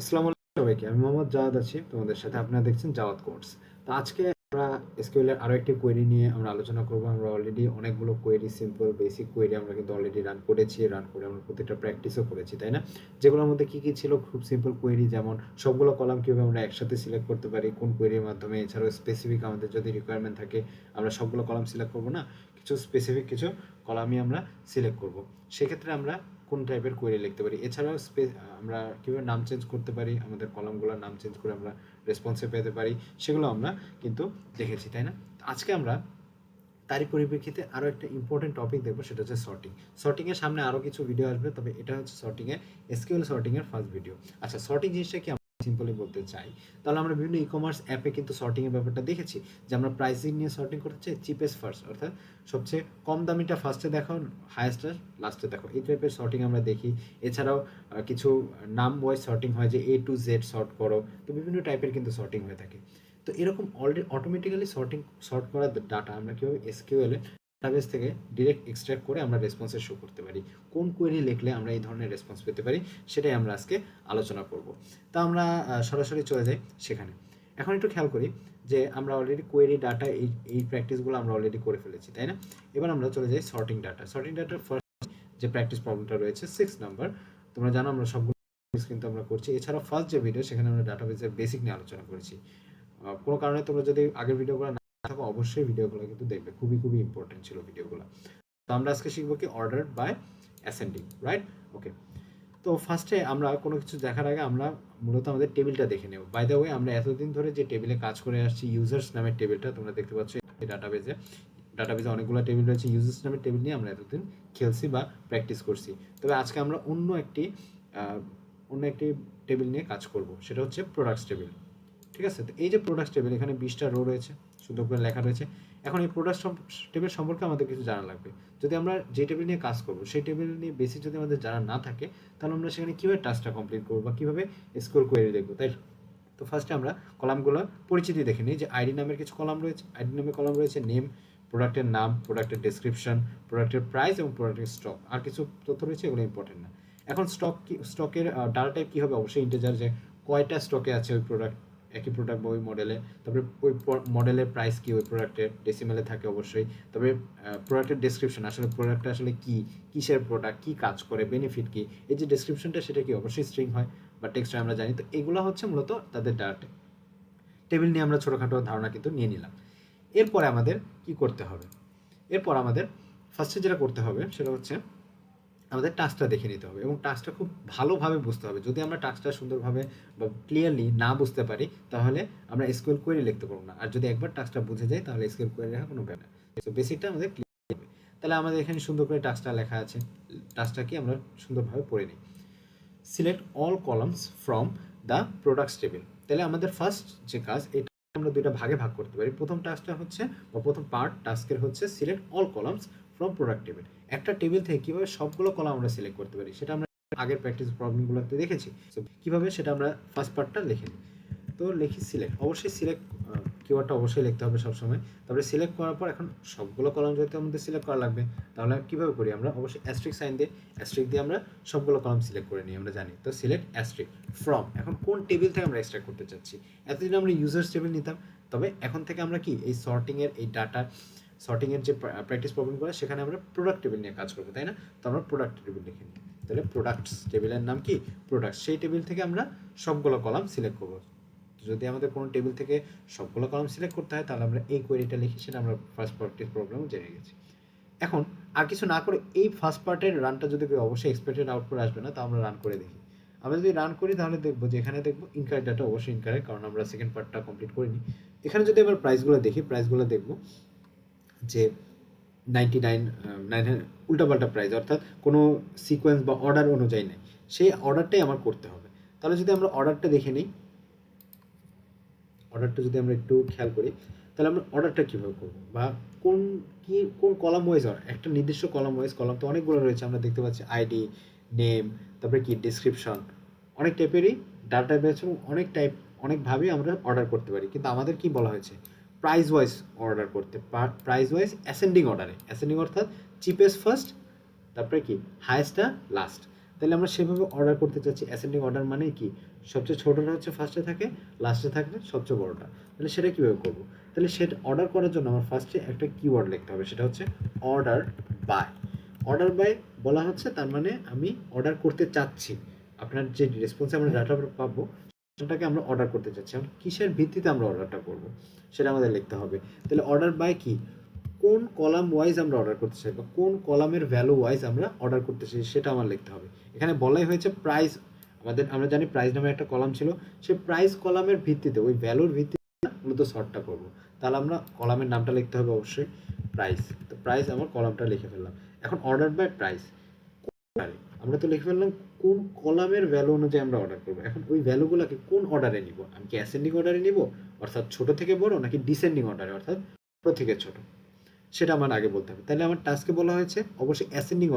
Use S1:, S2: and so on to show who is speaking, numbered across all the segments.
S1: আসসালামু আলাইকুম সবাইকে। আমি মোহাম্মদ জাওয়াদ আছি তোমাদের সাথে। আপনারা দেখছেন জাওয়াদ কোর্স। তো আজকে আমরা এসকিউএল এর আরো একটি কোয়েরি নিয়ে আমরা আলোচনা করব। আমরা অলরেডি অনেকগুলো কোয়েরি, সিম্পল বেসিক কোয়েরি আমরা কিন্তু অলরেডি রান করেছি। রান করে আমরা প্রত্যেকটা প্র্যাকটিসও করেছি, তাই না? যেগুলোর মধ্যে কি কি ছিল? খুব সিম্পল কোয়েরি, যেমন সবগুলো কলাম কিভাবে আমরা একসাথে সিলেক্ট করতে পারি কোন কোয়েরির মাধ্যমে। এছাড়াও স্পেসিফিক আমাদের যদি রিকোয়ারমেন্ট থাকে আমরা সবগুলো কলাম সিলেক্ট করব না, কিছু স্পেসিফিক কিছু কলামই আমরা সিলেক্ট করব। সেক্ষেত্রে আমরা কোন টাইপের কোয়েরি লিখতে পারি, এছাড়াও আমরা কীভাবে নাম চেঞ্জ করতে পারি, আমাদের কলামগুলোর নাম চেঞ্জ করে আমরা রেসপন্সে পেতে পারি, সেগুলো আমরা কিন্তু দেখেছি, তাই না? আজকে আমরা তারই পরিপ্রেক্ষিতে আরও একটা ইম্পর্টেন্ট টপিক দেখবো, সেটা হচ্ছে সর্টিং। সর্টিংয়ের সামনে আরও কিছু ভিডিও আসবে, তবে এটা হচ্ছে সর্টিংয়ের এসকিউএল সর্টিংয়ের ফার্স্ট ভিডিও। আচ্ছা, সর্টিং জিনিসটা কি সিম্পলি বলতে চাই, তাহলে আমরা বিভিন্ন ই কমার্স অ্যাপে কিন্তু সর্টিংয়ের ব্যাপারটা দেখেছি, যে আমরা প্রাইসিং নিয়ে সর্টিং করতে চাই, চিপেস্ট ফার্স্ট, অর্থাৎ সবচেয়ে কম দামিটা ফার্স্টে দেখো, হায়েস্টটা লাস্টে দেখো, এই টাইপের সর্টিং আমরা দেখি। এছাড়াও কিছু নাম ওয়াইজ সর্টিং হয়, যে A to Z সর্ট করো, তো বিভিন্ন টাইপের কিন্তু সর্টিং হয়ে থাকে। তো এরকম অলরেডি অটোমেটিক্যালি সর্ট করা ডাটা আমরা কীভাবে এসকিউএল এর ডাটাবেস থেকে ডিরেক্ট এক্সট্রাক্ট করে আমরা রেসপন্সে শো করতে পারি, কোন কোয়েরি লিখলে আমরা এই ধরনের রেসপন্স পেতে পারি, সেটাই আমরা আজকে আলোচনা করব। তা আমরা সরাসরি চলে যাই সেখানে। এখন একটু খেয়াল করি যে আমরা অলরেডি কোয়েরি ডাটা এই প্র্যাকটিসগুলো আমরা অলরেডি করে ফেলেছি, তাই না? এবার আমরা চলে যাই সর্টিং ডাটা। সর্টিং ডাটার ফার্স্ট যে প্র্যাকটিস প্রবলেমটা রয়েছে 6 নাম্বার, তোমরা জানো আমরা সবগুলো কিন্তু আমরা করছি। এছাড়াও ফার্স্ট যে ভিডিও, সেখানে আমরা ডাটাবেসের বেসিক নিয়ে আলোচনা করেছি। কোনো কারণে তোমরা যদি আগের ভিডিওগুলো না থাকো, অবশ্যই ভিডিওগুলো কিন্তু দেখবে, খুবই খুবই ইম্পর্টেন্ট ছিল ভিডিওগুলো। তো আমরা আজকে শিখবো কি অর্ডার বাই অ্যাসেন্ডিং, রাইট? ওকে। তো ফার্স্টে আমরা কোনো কিছু দেখার আগে আমরা মূলত আমাদের টেবিলটা দেখে নেব। বাই দ্য ওয়ে, আমরা এতদিন ধরে যে টেবিলে কাজ করে আসছি, ইউজার্স নামের টেবিলটা তোমরা দেখতে পাচ্ছ এই ডাটাবেজে অনেকগুলো টেবিল রয়েছে। ইউজার্স নামের টেবিল নিয়ে আমরা এতদিন খেলছি বা প্র্যাকটিস করছি। তবে আজকে আমরা অন্য একটি টেবিল নিয়ে কাজ করব, সেটা হচ্ছে প্রোডাক্টস টেবিল। ঠিক আছে? তো এই যে প্রোডাক্টস টেবিল, এখানে 20টা রো রয়েছে, সুন্দর করে লেখা রয়েছে। এখন এই প্রোডাক্টস টেবিল সম্পর্কে আমাদের কিছু জানা লাগবে। যদি আমরা যে টেবিল নিয়ে কাজ করব, সেই টেবিল নিয়ে বেসিক যদি আমাদের জানা না থাকে, তাহলে আমরা সেখানে কীভাবে টাস্কটা কমপ্লিট করবো বা কীভাবে স্কোর কোয়েরি দেখবো, তাই? তো ফার্স্টে আমরা কলামগুলোর পরিচিতি দেখে নিই। যে আইডি নামের কিছু কলাম রয়েছে, আইডি নামের কলাম রয়েছে নেম, প্রোডাক্টের নাম, প্রোডাক্টের ডেসক্রিপশন, প্রোডাক্টের প্রাইস এবং প্রোডাক্টের স্টক। আর কিছু তথ্য রয়েছে, এগুলো ইম্পর্টেন্ট না। এখন স্টকের ডাটা টাইপ কী হবে? অবশ্যই ইন্টিজার, যে কয়টা স্টকে আছে ওই প্রোডাক্ট, একই প্রোডাক্ট বা ওই মডেলে। তারপরে ওই মডেলের প্রাইস কি, ওই প্রোডাক্টের ডেসিমেলে থাকে অবশ্যই। তবে প্রোডাক্টের ডেসক্রিপশন, আসলে প্রোডাক্টটা আসলে কি, কিসের প্রোডাক্ট, কি কাজ করে, বেনিফিট কি, এই যে ডেসক্রিপশনটা, সেটা কি অবশ্যই স্ট্রিং হয় বা টেক্সট হয়, আমরা জানি। তো এগুলো হচ্ছে মূলত তাদের ডাটা টেবিল নিয়ে আমরা ছোটোখাটো ধারণা কিন্তু নিয়ে নিলাম। এরপরে আমাদের কি করতে হবে? এরপর আমাদের ফার্স্টে যেটা করতে হবে, সেটা হচ্ছে আমাদের টাস্কটা দেখে নিতে হবে, এবং টাস্কটা খুব ভালোভাবে বুঝতে হবে। যদি আমরা টাস্কটা সুন্দরভাবে বা ক্লিয়ারলি না বুঝতে পারি, তাহলে আমরা এসকিউএল কোয়েরি লিখতে পারবো না। আর যদি একবার টাস্কটা বুঝে যাই, তাহলে এসকিউএল কোয়েরি লেখা কোনো ব্যাপার না। তো বেসিকটা আমাদের ক্লিয়ার হবে। তাহলে আমাদের এখানে সুন্দর করে টাস্কটা লেখা আছে। টাস্কটা কি আমরা সুন্দরভাবে পড়ে নিই। Select all columns from the products table. তাহলে আমাদের ফার্স্ট যে কাজ, এটা আমরা দুইটা ভাগে ভাগ করতে পারি। প্রথম টাস্কটা হচ্ছে, বা প্রথম পার্ট টাস্কের হচ্ছে select all columns from product table. একটা টেবিল থেকে কীভাবে সবগুলো কলাম আমরা সিলেক্ট করতে পারি, সেটা আমরা আগের প্র্যাকটিস প্রবলেমগুলোতে দেখেছি। সো কীভাবে সেটা আমরা ফার্স্ট পার্টটা লিখে নিই। তো লিখি সিলেক্ট, অবশ্যই সিলেক্ট কিওয়ার্ডটা অবশ্যই লিখতে হবে সবসময়। তারপরে সিলেক্ট করার পর এখন সবগুলো কলাম যেহেতু আমাদের সিলেক্ট করা লাগবে, তাহলে কীভাবে করি আমরা? অবশ্যই অ্যাস্ট্রিক সাইন দিয়ে, অ্যাস্ট্রিক দিয়ে আমরা সবগুলো কলাম সিলেক্ট করে নিই, আমরা জানি। তো সিলেক্ট অ্যাস্ট্রিক ফ্রম, এখন কোন টেবিল থেকে আমরা এক্সট্রাক্ট করতে চাচ্ছি? এতদিন আমরা ইউজার্স টেবিল নিতাম, তবে এখন থেকে আমরা কি এই সর্টিংয়ের এই ডাটা সর্টিংয়ের যে প্র্যাকটিস প্রবলেমগুলো, সেখানে আমরা প্রোডাক্ট টেবিল নিয়ে কাজ করবো, তাই না? তো আমরা প্রোডাক্ট টেবিল লিখে নিই। তাহলে প্রোডাক্টস টেবিলের নাম কি? প্রোডাক্ট। সেই টেবিল থেকে আমরা সবগুলো কলাম সিলেক্ট করবো। যদি আমাদের কোনো টেবিল থেকে সবগুলো কলাম সিলেক্ট করতে হয়, তাহলে আমরা এই কোয়েরিটা লিখি, সেটা আমরা ফার্স্ট প্র্যাকটিস প্রবলেমও জেনে গেছি। এখন আর কিছু না করে এই ফার্স্ট পার্টের রানটা যদি অবশ্যই এক্সপেক্টেড আউটপুট আসবে না, তা আমরা রান করে দেখি। আমরা যদি রান করি, তাহলে দেখবো যে এখানে দেখবো ইনকারেক্ট ডাটা, অবশ্যই ইনকারেক্ট, কারণ আমরা সেকেন্ড পার্টটা কমপ্লিট করিনি। এখানে যদি এবার প্রাইসগুলো দেখি, প্রাইসগুলো দেখবো যে 99 উল্টাপাল্টা প্রাইস, অর্থাৎ কোনো সিকোয়েন্স বা অর্ডার অনুযায়ী নেই, সেই অর্ডারটাই আমার করতে হবে। তাহলে যদি আমরা অর্ডারটা দেখে নিই, অর্ডারটা যদি আমরা একটু খেয়াল করি, তাহলে আমরা অর্ডারটা কীভাবে করবো, বা কোন কলাম ওয়াইজ, একটা নির্দিষ্ট কলাম ওয়াইজ, কলাম তো অনেকগুলো রয়েছে, আমরা দেখতে পাচ্ছি আইডি, নেম, তারপরে কি ডেসক্রিপশন, অনেক টাইপেরই ডাটা বেস এবং অনেকভাবেই আমরা অর্ডার করতে পারি। কিন্তু আমাদের কি বলা হয়েছে? প্রাইস ওয়াইজ অর্ডার করতে, প্রাইস ওয়াইজ অ্যাসেন্ডিং অর্ডারে, অ্যাসেন্ডিং অর্থাৎ চিপেস্ট ফার্স্ট, তারপরে কি হায়েস্টটা লাস্ট। তাহলে আমরা সেভাবে অর্ডার করতে চাচ্ছি। অ্যাসেন্ডিং অর্ডার মানে কি, সবচেয়ে ছোটোটা হচ্ছে ফার্স্টে থাকে, লাস্টে থাকবে সবচেয়ে বড়টা। তাহলে সেটা কীভাবে করবো? তাহলে সেটা অর্ডার করার জন্য আমার ফার্স্টে একটা কিওয়ার্ড লিখতে হবে, সেটা হচ্ছে অর্ডার বাই। অর্ডার বাই বলা হচ্ছে তার মানে আমি অর্ডার করতে চাচ্ছি। আপনার যে রেসপন্সে আমরা ডাটা পাবো সেটাকে আমরা অর্ডার করতে চাচ্ছি, আমরা কিসের ভিত্তিতে আমরা অর্ডারটা করব সেটা আমাদের লিখতে হবে। তাহলে অর্ডার বাই কি, কোন কলাম ওয়াইজ আমরা অর্ডার করতে চাই বা কোন কলামের ভ্যালু ওয়াইজ আমরা অর্ডার করতে চাই সেটা আমার লিখতে হবে। এখানে বলাই হয়েছে প্রাইস, আমরা জানি প্রাইস নামে একটা কলাম ছিল, সেই প্রাইস কলামের ভিত্তিতে ওই ভ্যালুর ভিত্তিতে মূলত সর্টটা করব। তাহলে আমরা কলামের নামটা লিখতে হবে অবশ্যই প্রাইস। তো প্রাইস আমার কলামটা লিখে ফেললাম। এখন অর্ডার বাই প্রাইস আমরা তো লিখে ফেললাম কোন কলামের ভ্যালু অনুযায়ী আমরা অর্ডার করবো। এখন ওই ভ্যালুগুলোকে কোন অর্ডারে নিব, আমি কি অ্যাসেন্ডিং অর্ডারে নিব অর্থাৎ ছোট থেকে বড়, নাকি ডিসেন্ডিং অর্ডারে অর্থাৎ বড় থেকে ছোট, সেটা আমার আগে বলতে হবে। তাহলে আমার টাস্কে বলা হয়েছে অবশ্যই অ্যাসেন্ডিং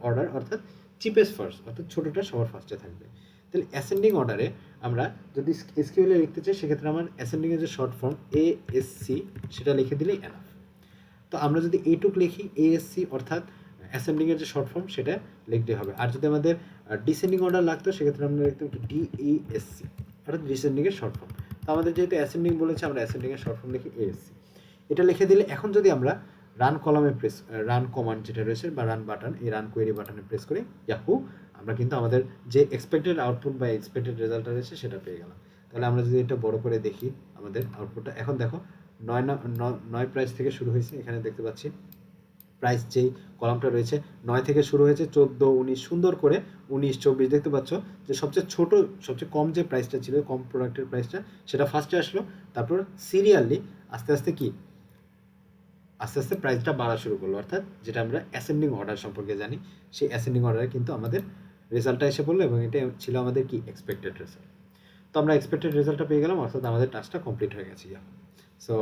S1: অর্ডার অর্থাৎ চিপেস্ট ফার্স্ট, অর্থাৎ ছোটোটা সবার ফার্স্টে থাকবে। তাহলে অ্যাসেন্ডিং অর্ডারে আমরা যদি এসকিউএলে লিখতে চাই সেক্ষেত্রে আমার অ্যাসেন্ডিংয়ের যে শর্ট ফর্ম ASC সেটা লিখে দিলেই এনাফ। তো আমরা যদি এইটুক লিখি ASC অর্থাৎ অ্যাসেন্ডিংয়ের যে শর্ট ফর্ম সেটা লিখতে হবে। আর যদি আমাদের ডিসেন্ডিং অর্ডার লাগতো সেক্ষেত্রে আমরা লিখতাম কি DESC অর্থাৎ ডিসেন্ডিংয়ের শর্ট ফর্ম। তো আমাদের যেহেতু অ্যাসেন্ডিং বলেছে আমরা অ্যাসেন্ডিংয়ের শর্ট ফর্ম লিখি ASC। এটা লিখে দিলে এখন যদি আমরা রান কলামে রান কমান্ড যেটা রয়েছে বা রান বাটন, এই রান কোয়েরি বাটনে প্রেস করি ইয়াহু, আমরা কিন্তু আমাদের যে এক্সপেক্টেড আউটপুট বা এক্সপেক্টেড রেজাল্টটা রয়েছে সেটা পেয়ে গেলাম। তাহলে আমরা যদি এটা বড় করে দেখি আমাদের আউটপুটটা, এখন দেখো 9 প্রাইস থেকে শুরু হয়েছে। এখানে দেখতে পাচ্ছি প্রাইস যেই কলামটা রয়েছে 9 থেকে শুরু হয়েছে, 14, 19 সুন্দর করে 19, 24 দেখতে পাচ্ছ যে সবচেয়ে ছোট সবচেয়ে কম যে প্রাইসটা ছিল, কম প্রোডাক্টের প্রাইসটা সেটা ফার্স্টে আসলো। তারপর সিরিয়ালি আস্তে আস্তে আস্তে আস্তে প্রাইসটা বাড়া শুরু করলো, অর্থাৎ যেটা আমরা অ্যাসেন্ডিং অর্ডার সম্পর্কে জানি সেই অ্যাসেন্ডিং অর্ডারে কিন্তু আমাদের রেজাল্টটা এসে পড়লো এবং এটা ছিল আমাদের কি এক্সপেক্টেড রেজাল্ট। তো আমরা এক্সপেক্টেড রেজাল্টটা পেয়ে গেলাম, অর্থাৎ আমাদের টাস্কটা কমপ্লিট হয়ে গেছে। সো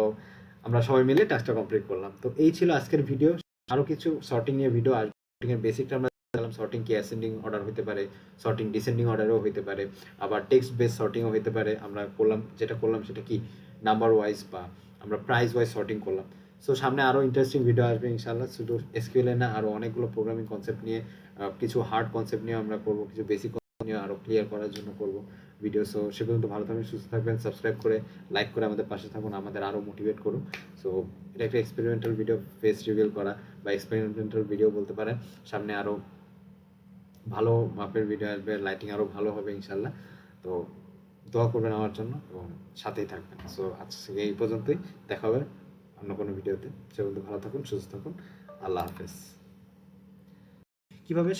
S1: আমরা সবাই মিলে টাস্কটা কমপ্লিট করলাম। তো এই ছিল আজকের ভিডিও। আরও কিছু সর্টিং নিয়ে ভিডিও আসবে। সর্টিংয়ের বেসিকটা আমরা দেখলাম, সর্টিং কি অ্যাসেন্ডিং অর্ডার হতে পারে, সর্টিং ডিসেন্ডিং অর্ডারও হতে পারে, আবার টেক্সট বেস সর্টিংও হতে পারে। আমরা যেটা করলাম সেটা কি নাম্বার ওয়াইজ বা আমরা প্রাইস ওয়াইজ সর্টিং করলাম। সো সামনে আরও ইন্টারেস্টিং ভিডিও আসবে ইনশাআল্লাহ, শুধু এসকিউএল না আরও অনেকগুলো প্রোগ্রামিং কনসেপ্ট নিয়ে, কিছু হার্ড কনসেপ্ট নিয়ে আমরা করবো, কিছু বেসিক নিয়ে আরও ক্লিয়ার করার জন্য করবো ভিডিও। সো সে পর্যন্ত ভালো থাকবেন, সুস্থ থাকবেন, সাবস্ক্রাইব করে লাইক করে আমাদের পাশে থাকুন, আমাদের আরও মোটিভেট করুন। সো এটা একটা এক্সপেরিমেন্টাল ভিডিও, ফেস রিভিল করা বা এক্সপেরিমেন্টাল ভিডিও বলতে পারেন। সামনে আরও ভালো মাপের ভিডিও আসবে, লাইটিং আরও ভালো হবে ইনশাল্লাহ। তো দোয়া করবেন আমার জন্য এবং সাথেই থাকবেন। সো আজকে এই পর্যন্তই, দেখা হবে অন্য কোনো ভিডিওতে। সে পর্যন্ত ভালো থাকুন, সুস্থ থাকুন, আল্লাহ হাফেজ। কীভাবে